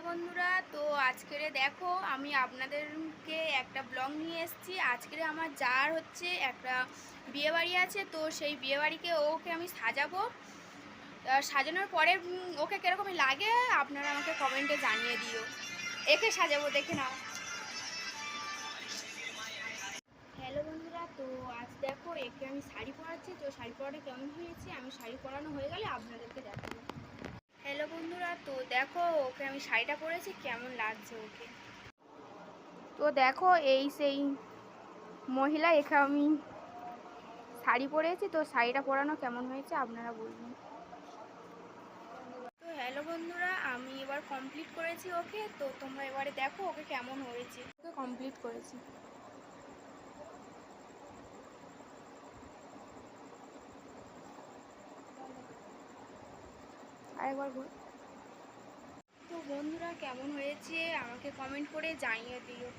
বন্ধুরা, তো আজকের দেখো আমি আপনাদেরকে একটা ব্লগ নিয়ে এসেছি। আজকের আমার যার হচ্ছে একটা বিয়েবাড়ি আছে, তো সেই বিয়েবাড়িকে ওকে আমি সাজাবো। সাজানোর পরে ওকে কীরকম লাগে আপনারা আমাকে কমেন্টে জানিয়ে দিও। একে সাজাবো, দেখে নাও। হ্যালো বন্ধুরা, তো আজ দেখো একে আমি শাড়ি পরাচ্ছি। তো শাড়ি পরাটা কেমন হয়েছে আমি শাড়ি পরানো হয়ে গেলে আপনাদেরকে দেখাবো। হ্যালো বন্ধুরা, তো দেখো ওকে আমি শাড়িটা পরেছি, কেমন লাগছে ওকে। তো দেখো এই সেই মহিলা, একে আমি শাড়ি পরেছি। তো শাড়িটা পরানো কেমন হয়েছে আপনারা বলবেন। তো হ্যালো বন্ধুরা, আমি এবার কমপ্লিট করেছি ওকে। তো তোমরা এবারে দেখো ওকে কেমন হয়েছে। ওকে কমপ্লিট করেছি। আরেকবার বল। তো বন্ধুরা কেমন হয়েছে আমাকে কমেন্ট করে জানিয়ে দিও।